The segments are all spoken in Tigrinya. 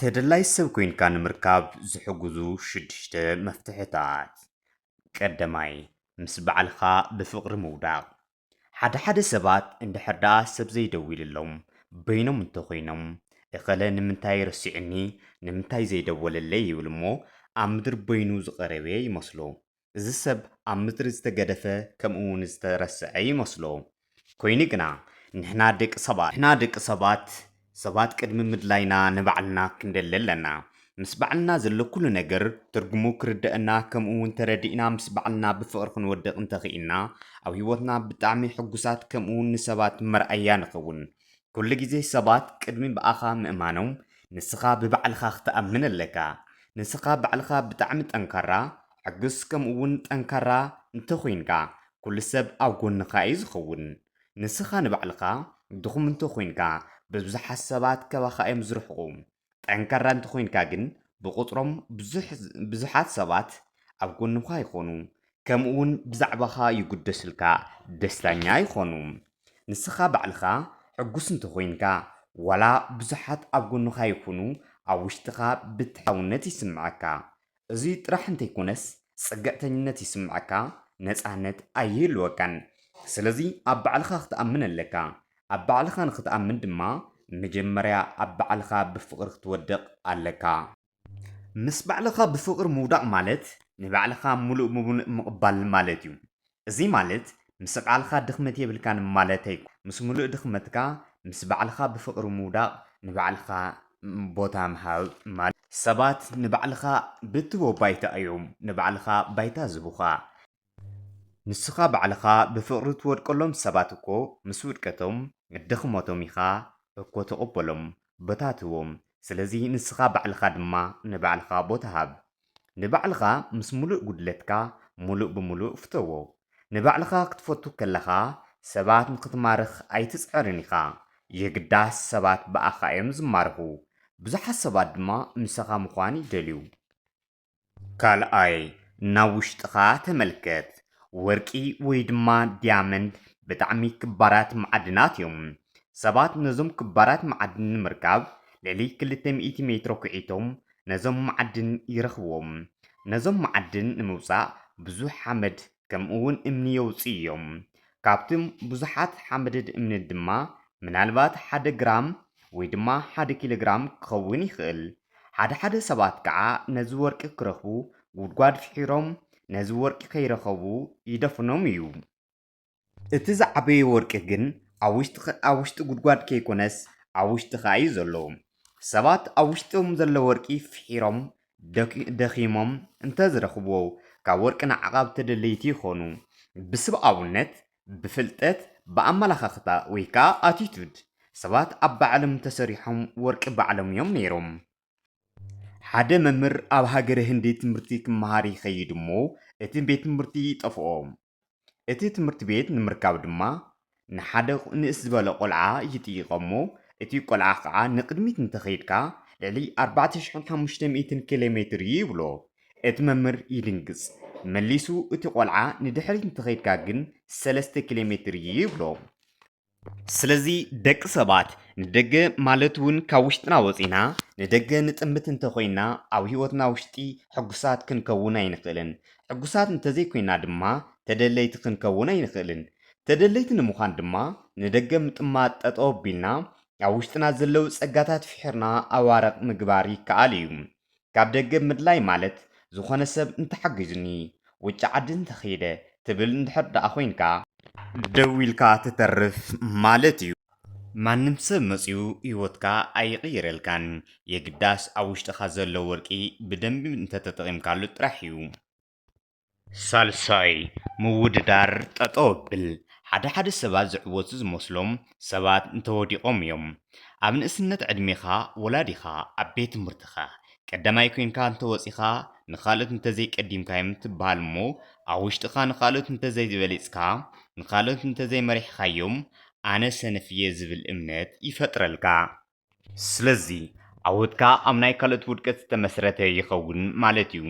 ተደላይ ሰብ ኮይንካ ንምርካብ ዝሕግዙ ሽዱሽተ መፍትሕታት። ቀዳማይ ምስ በዓልኻ ብፍቕሪ ምውዳቕ። ሓደ ሰባት እንድሕር ደኣ ሰብ ዘይደው ኢሎም በይኖም እንተኾይኖም እኸለ ንምንታይ ረሲዑኒ ንምንታይ ዘይደወለለይ ይብል እሞ ኣብ ምድሪ በይኑ ዝቐረበ ይመስሎ። እዚ ሰብ ኣብ ምድሪ ዝተገደፈ ከምኡ እውን ዝተረስዐ ይመስሎ። ኮይኑ ግና ንሕና ደቂ ሰባት ቅድሚ ምድላይና ንባዕልና ክንደሊ ኣለና። ምስ ባዕልና ዘሎ ኩሉ ነገር ትርጉሙ ክርድአና ከምኡ እውን ተረዲእና ምስ ባዕልና ብፍቕሪ ክንወድቕ እንተኽኢልና ኣብ ሂወትና ብጣዕሚ ሕጉሳት ከምኡ እውን ንሰባት መርኣያ ንኸውን። ኩሉ ግዜ ሰባት ቅድሚ በኣኻ ምእማኖም ንስኻ ብባዕልኻ ክትኣምን ኣለካ። ንስኻ ባዕልኻ ብጣዕሚ ጠንካራ ሕጉስ ከምኡ እውን ጠንካራ እንተኾይንካ ኩሉ ሰብ ኣብ ጎንኻ እዩ ዝኸውን። ንስኻ ንባዕልኻ ድኹም እንተኾይንካ ብዙሓት ሰባት ካባኻ እዮም ዝርሕቑ። ጠንካራ እንተኾይንካ ግን ብቁፅሮም ብዙሓት ሰባት ኣብ ጎንኻ ይኾኑ። ከምኡ እውን ብዛዕባኻ ይጉደስልካ ደስተኛ ይኾኑ። ንስኻ ባዕልኻ ሕጉስ እንተኾይንካ ዋላ ብዙሓት ኣብ ጎንኻ ይኹኑ ኣብ ውሽጥኻ ብትሓውነት ይስምዓካ። እዚ ጥራሕ እንተይኮነስ ፀገዕተኝነት ይስምዓካ፣ ነፃነት ኣይህልወካን። ስለዚ ኣብ ባዕልኻ ክትኣምን ኣለካ። ኣብ ባዕልኻ ንኽትኣምን ድማ መጀመርያ ኣብ ባዕልኻ ብፍቕሪ ክትወድቕ ኣለካ። ምስ ባዕልኻ ብፍቕሪ ምውዳቕ ማለት ንባዕልኻ ሙሉእ ብምሉእ ምቕባል ማለት እዩ። እዚ ማለት ምስ ቃልካ ድኽመት የብልካን ማለት ኣይኮነን። ምስ ሙሉእ ድኽመትካ ምስ ባዕልኻ ብፍቕሪ ምውዳቕ ንባዕልኻ ቦታ ምሃብ ማለት ሰባት ንባዕልኻ ብትቦ ባይታ እዮም ንባዕልኻ ባይታ ዝቡኻ። ንስኻ ባዕልኻ ብፍቕሪ ትወድቀሎም ሰባት እኮ ምስ ውድቀቶም ድኽመቶም ኢኻ እኮ ተቐበሎም ቦታ ትህቦም። ስለዚ ንስኻ ባዕልኻ ድማ ንባዕልኻ ቦታ ሃብ። ንባዕልኻ ምስ ሙሉእ ጉድለትካ ሙሉእ ብምሉእ ፍተዎ። ንባዕልኻ ክትፈቱ ከለኻ ሰባት ንኽትማርኽ ኣይትፅዕርን ኢኻ። የግዳስ ሰባት በኣኻ እዮም ዝማርኹ። ብዙሓት ሰባት ድማ ምሳኻ ምዃን ይደልዩ። ካልኣይ ናብ ውሽጥኻ ተመልከት። ወርቂ ወይ ድማ ዲያመንድ ብጣዕሚ ክባራት መዓድናት እዮም። ሰባት ነዞም ክባራት መዓድን ንምርካብ ልዕሊ 200 ሜትሮ ኩዒቶም ነዞም መዓድን ይረኽብዎም። ነዞም መዓድን ንምውፃእ ብዙሕ ሓመድ ከምኡ እውን እምኒ የውፅኡ እዮም። ካብቶም ብዙሓት ሓመድን እምኒ ድማ ምናልባት 1 ግራም ወይ ድማ 1 ኪሎግራም ክኸውን ይኽእል። ሓደ ሰባት ከዓ ነዚ ወርቂ ክረኽቡ ጉድጓድ ፍሒሮም ነዚ ወርቂ ከይረኸቡ ይደፍኖም እዩ። እቲ ዝዓበየ ወርቂ ግን ኣብ ውሽጢ ጉድጓድ ከይኮነስ ኣብ ውሽጢኻ እዩ ዘሎ። ሰባት ኣብ ውሽጦም ዘሎ ወርቂ ፍሒሮም ደኺሞም እንተዝረኽብዎ ካብ ወርቂ ንዓቓብ ተደለይቲ ይኾኑ። ብሰብኣውነት፣ ብፍልጠት፣ ብኣመለኻኽታ ወይ ከዓ ኣቲቱድ ሰባት ኣብ ባዕሎም ተሰሪሖም ወርቂ ባዕሎም እዮም ነይሮም። ሓደ መምህር ኣብ ሃገረ ህንዲ ትምህርቲ ክመሃር ይኸይድ እሞ እቲ ቤት ትምህርቲ ይጠፍኦ። እቲ ትምህርቲ ቤት ንምርካብ ድማ ንሓደ ንእስ ዝበለ ቆልዓ ይጥይቖ እሞ እቲ ቆልዓ ከዓ ንቅድሚት እንተኸይድካ ልዕሊ 4500 ኪሎ ሜትር ይብሎ። እቲ መምህር ይድንግፅ መሊሱ እቲ ቆልዓ ንድሕሪት እንተኸይድካ ግን 3 ኪሎ ሜትር ይብሎ። ስለዚ ደቂ ሰባት ንደገ ማለት እውን ካብ ውሽጥና ወፂና ንደገ ንጥምት እንተኮይና ኣብ ሂወትና ውሽጢ ሕጉሳት ክንከውን ኣይንኽእልን። ሕጉሳት እንተዘይኮይና ድማ ተደለይቲ ክንከውን ኣይንኽእልን። ተደለይቲ ንምዃን ድማ ንደገ ምጥማት ጠጠው ኣቢልና ኣብ ውሽጥና ዘለው ፀጋታት ፍሒርና ኣዋረቕ ምግባር ይከኣል እዩ። ካብ ደገ ምድላይ ማለት ዝኾነ ሰብ እንተሓጊዙኒ ውጭ ዓዲ እንተኸይደ ትብል እንድሕር ደኣ ኮይንካ ደው ኢልካ ትተርፍ ማለት እዩ። ማንም ሰብ መፂኡ ሂወትካ ኣይቕይረልካን። የግዳስ ኣብ ውሽጥኻ ዘሎ ወርቂ ብደንቢ እንተተጠቒምካሉ ጥራሕ እዩ። ሳልሳይ ምውድዳር ጠጠው ኣብል። ሓደ ሰባት ዝዕወቱ ዝመስሎም ሰባት እንተወዲቖም እዮም። ኣብ ንእስነት ዕድሜኻ ወላዲኻ ኣብ ቤት ትምህርትኻ ቀዳማይ ኮይንካ እንተወፂኻ ንኻልኦት እንተዘይቀዲምካዮም ትበሃል እሞ ኣብ ውሽጥኻ ንኻልኦት እንተዘይበሊፅካ ንኻልኦት እንተዘይመሪሕካዮም ኣነ ሰነፍ እየ ዝብል እምነት ይፈጥረልካ። ስለዚ ዓወትካ ኣብ ናይ ካልኦት ውድቀት ዝተመስረተ ይኸውን ማለት እዩ።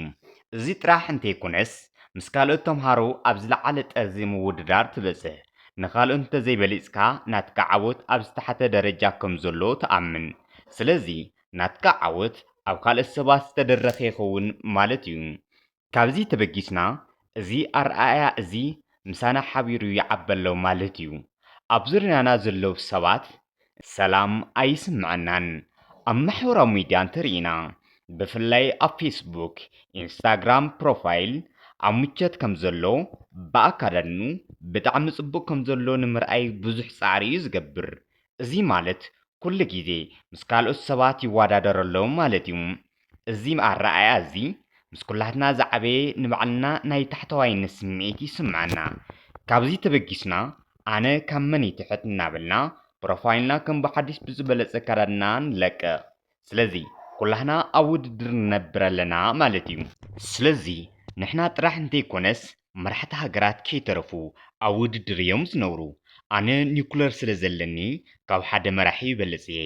እዚ ጥራሕ እንተይኮነስ ምስ ካልኦት ተምሃሮ ኣብ ዝለዓለ ጠርዚ ምውድዳር ትበፅሕ። ንኻልኦት እንተዘይበሊፅካ ናትካ ዓወት ኣብ ዝተሓተ ደረጃ ከም ዘሎ ተኣምን። ስለዚ ናትካ ዓወት ኣብ ካልኦት ሰባት ዝተደረኸ ይኸውን ማለት እዩ ካብዚ ተበጊስና እዚ ኣርኣያ እዚ ምሳና ሓቢሩ ይዓበሎ ማለት እዩ ኣብ ዙርያና ዘለዉ ሰባት ሰላም ኣይስምዐናን ኣብ ማሕበራዊ ሚድያ እንተሪኢና ብፍላይ ኣብ ፌስቡክ ኢንስታግራም ፕሮፋይል ኣብ ምቸት ከም ዘሎ ብኣካዳድኑ ብጣዕሚ ጽቡቕ ከም ዘሎ ንምርኣይ ብዙሕ ጻዕሪ እዩ ዝገብር እዚ ማለት ኩሉ ግዜ ምስ ካልኦት ሰባት ይወዳደር ኣሎ ማለት እዩ እዚ ኣረኣያ እዚ ምስ ኩላትና ዝዓበየ ንባዕልና ናይ ታሕተዋይነት ስምዒት ይስምዓና ካብዚ ተበጊስና ኣነ ካብ መን ይትሕት እናበልና ፕሮፋይልና ከም ብሓዲስ ብዝበለፀ ኣከዳድና ንለቅቕ ስለዚ ኩላህና ኣብ ውድድር ንነብር ኣለና ማለት እዩ ስለዚ ንሕና ጥራሕ እንተይኮነስ መራሕቲ ሃገራት ከይተረፉ ኣብ ውድድር እዮም ዝነብሩ ኣነ ኒኩለር ስለ ዘለኒ ካብ ሓደ መራሒ ይበልፅ እየ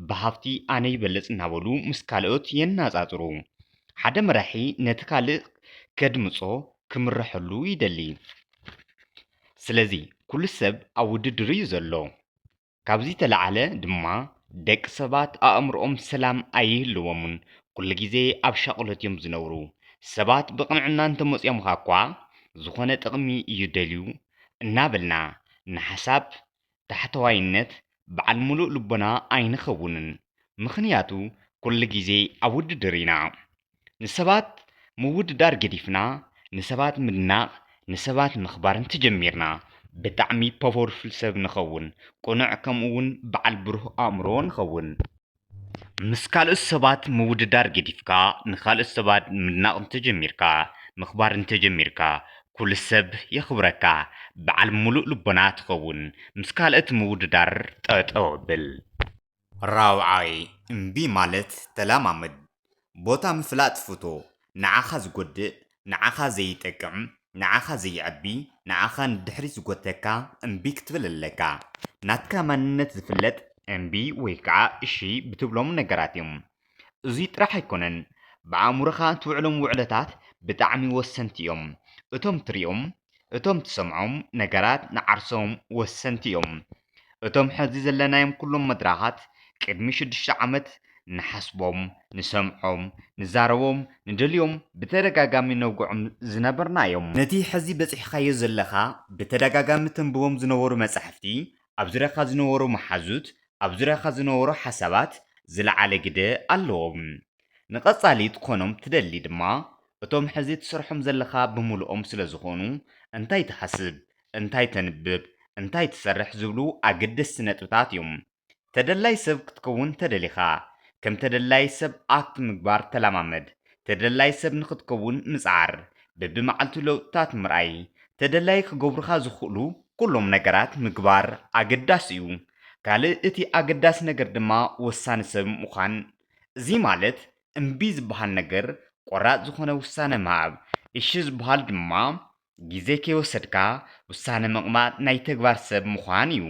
ብሃፍቲ ኣነ ይበልፅ እናበሉ ምስ ካልኦት የናፃፅሩ ሓደ መራሒ ነቲ ካልእ ከድምፆ ክምረሐሉ ይደሊ ስለዚ ኩሉ ሰብ ኣብ ውድድር እዩ ዘሎ ካብዚ ተለዓለ ድማ ደቂ ሰባት ኣእምሮኦም ሰላም ኣይህልዎምን ኩሉ ግዜ ኣብ ሻቕሎት እዮም ዝነብሩ ሰባት ብቕንዕና እንተመፅኦምካ እኳ ዝኾነ ጥቕሚ እዩ ደልዩ እናበልና ንሓሳብ ታሕተዋይነት በዓል ሙሉእ ልቦና ኣይንኸውንን ምኽንያቱ ኩሉ ግዜ ኣብ ውድድር ኢና ንሰባት ምውድዳር ገዲፍና ንሰባት ምድናቕ ንሰባት ምኽባር እንተጀሚርና ብጣዕሚ ፓወርፉል ሰብ ንኸውን ቁኑዕ ከምኡ እውን በዓል ብሩህ ኣእምሮ ንኸውን ምስ ካልኦት ሰባት ምውድዳር ገዲፍካ ንካልኦት ሰባት ምድናቕ እንተጀሚርካ ምኽባር እንተጀሚርካ ኩሉ ሰብ የኽብረካ በዓል ሙሉእ ልቦና ትኸውን ምስ ካልኦት ምውድዳር ጠጠው ብል ራብዓይ እምቢ ማለት ተለማመድ ቦታ ምፍላጥ ፍቶ ንዓኻ ዝጎድእ ንዓኻ ዘይጠቅም ንዓኻ ዘይዕቢ ንዓኻ ንድሕሪ ዝጎተካ እምቢ ክትብል ኣለካ ናትካ ማንነት ዝፍለጥ እምቢ ወይ ከዓ እሺ ብትብሎም ነገራት እዮም እዚ ጥራሕ ኣይኮነን ብኣእምሮኻ ትውዕሎም ውዕለታት ብጣዕሚ ወሰንቲ እዮም እቶም ትሪኦም እቶም ትሰምዖም ነገራት ንዓርሶም ወሰንቲ እዮም እቶም ሕዚ ዘለናዮም ኩሎም መድራኻት ቅድሚ 6 ዓመት ንሓስቦም ንሰምዖም ንዛረቦም ንደልዮም ብተደጋጋሚ ነውግዖም ዝነበርና እዮም ነቲ ሕዚ በፂሕካዮ ዘለኻ ብተደጋጋሚ ተንብቦም ዝነበሩ መጻሕፍቲ ኣብ ዙርያኻ ዝነበሩ መሓዙት ኣብ ዙርያኻ ዝነበሩ ሓሳባት ዝለዓለ ግደ ኣለዎም ንቐጻሊ ትኾኖም ትደሊ ድማ እቶም ሕዚ ትሰርሖም ዘለኻ ብምሉኦም ስለ ዝኾኑ እንታይ ትሓስብ እንታይ ተንብብ እንታይ ትሰርሕ ዝብሉ ኣገደስቲ ነጥብታት እዮም ተደላይ ሰብ ክትከውን ተደሊኻ ከም ተደላይ ሰብ ኣክት ምግባር ተለማመድ ተደላይ ሰብ ንኽትከውን ምጽዓር በብመዓልቱ ለውጥታት ምርኣይ ተደላይ ክገብሩኻ ዝኽእሉ ኩሎም ነገራት ምግባር ኣገዳስ እዩ ካልእ እቲ ኣገዳሲ ነገር ድማ ወሳኒ ሰብ ምዃን እዚ ማለት እምቢ ዝበሃል ነገር ቆራፅ ዝኾነ ውሳነ ምሃብ እሺ ዝበሃል ድማ ግዜ ከይወሰድካ ውሳነ ምቕማጥ ናይ ተግባር ሰብ ምዃን እዩ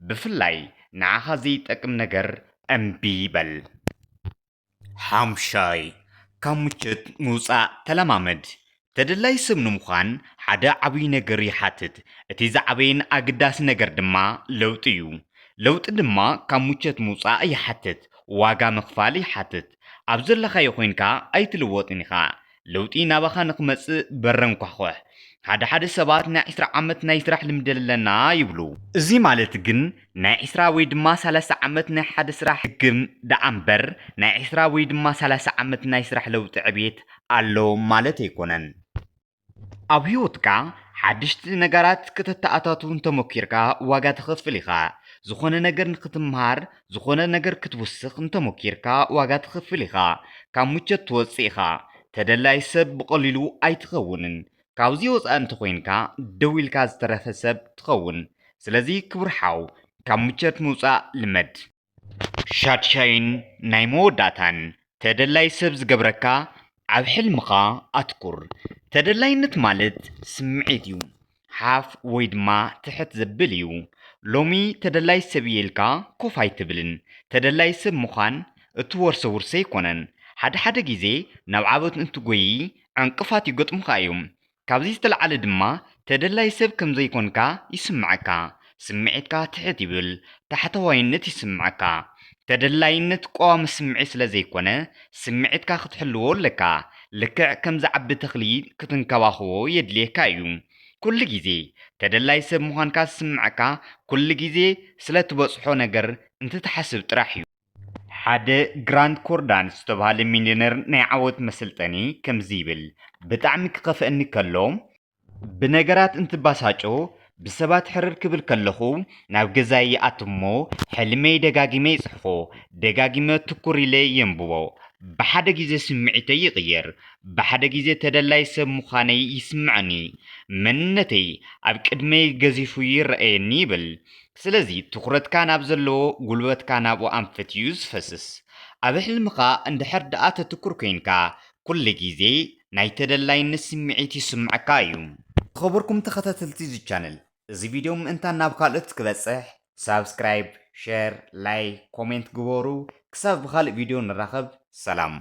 ብፍላይ ንዓኻ ዘይጠቅም ነገር እምቢ በል ሓምሻይ ካብ ምቸት ምውፃእ ተለማመድ ተደላይ ሰብ ንምዃን ሓደ ዓብይ ነገር ይሓትት እቲ ዝዓበየን ኣገዳሲ ነገር ድማ ለውጢ እዩ ለውጢ ድማ ካብ ምቸት ምውፃእ ይሓትት ዋጋ ምኽፋል ይሓትት ኣብ ዘለኻዮ ኮይንካ ኣይትልወጥን ኢኻ ለውጢ ናባኻ ንኽመፅእ በረንኳኾሕ ሓደ ሰባት ናይ 20 ዓመት ናይ ስራሕ ልምዲ ኣለና ይብሉ እዚ ማለት ግን ናይ 20 ወይ ድማ 30 ዓመት ናይ ሓደ ስራሕ ሕግም ደኣምበር ናይ 20 ወይ ድማ 30 ዓመት ናይ ስራሕ ለውጢ ዕብየት ኣሎ ማለት ኣይኮነን ኣብ ህይወትካ ሓድሽቲ ነገራት ክትተኣታቱ እንተሞኪርካ ዋጋ ትኸፍል ኢኻ ዝኾነ ነገር ንክትምሃር ዝኾነ ነገር ክትውስኽ እንተሞኪርካ ዋጋ ትኸፍል ኢኻ ካብ ምቸት ትወፅእ ኢኻ ተደላይ ሰብ ብቐሊሉ ኣይትኸውንን ካብዚ ወፃእ እንተኮይንካ ደው ኢልካ ዝተረፈ ሰብ ትኸውን ስለዚ ክብርሓው ካብ ምቸት ምውፃእ ልመድ ሻድሻይን ናይ መወዳእታን ተደላይ ሰብ ዝገብረካ ኣብ ሕልምኻ ኣትኩር ተደላይነት ማለት ስምዒት እዩ ሓፍ ወይ ድማ ትሕት ዘብል እዩ ሎሚ ተደላይ ሰብ ኢልካ ኮፍ ኣይትብልን ተደላይ ሰብ ምዃን እትወርሶ ውርሰ ኣይኮነን ሓደ ግዜ ናብ ዓወት እንትጎይ ዕንቅፋት ይገጥሙካ እዮም ካብዚ ዝተለዓለ ድማ ተደላይ ሰብ ከም ዘይኮንካ ይስምዓካ ስምዒትካ ትሕት ይብል ታሕተዋይነት ይስምዓካ ተደላይነት ቋሚ ስምዒት ስለ ዘይኮነ ስምዒትካ ክትሕልዎ ኣለካ ልክዕ ከም ዝዓቢ ተኽሊ ክትንከባኽቦ የድልየካ እዩ ኩሉ ግዜ ተደላይ ሰብ ምዃንካ ዝስምዓካ ኩሉ ግዜ ስለ ትበፅሖ ነገር እንትትሓስብ ጥራሕ እዩ ሓደ ግራንድ ኮርዳን ዝተባሃለ ሚሊዮነር ናይ ዓወት መሰልጠኒ ከምዚ ይብል ብጣዕሚ ክኸፍአኒ ከሎ ብነገራት እንትባሳጮ ብሰባት ሕርር ክብል ከለኹ ናብ ገዛይ ይኣቱ እሞ ሕልመይ ደጋጊመ ይፅሕፎ ደጋጊመ ትኩር ኢለ የንብቦ ብሓደ ግዜ ስምዒተይ ይቕየር ብሓደ ግዜ ተደላይ ሰብ ምዃነይ ይስምዐኒ መንነተይ ኣብ ቅድመይ ገዚፉ ይረአየኒ ይብል ስለዚ ትኩረትካ ናብ ዘለዎ ጉልበትካ ናብኡ ኣንፈት እዩ ዝፈስስ ኣብ ሕልምኻ እንድሕር ደኣ ተትኩር ኮይንካ ኩሉ ግዜ ናይ ተደላይነት ስምዒት ይስምዓካ እዩ خبركم تخطتلتي زي channel እዚ ቪድዮ ምእንታን ናብ ካልኦት ክበፅሕ ሳብስክራይብ ሼር ላይክ ኮሜንት ግበሩ ክሳብ ብኻልእ ቪድዮ ንራኸብ ሰላም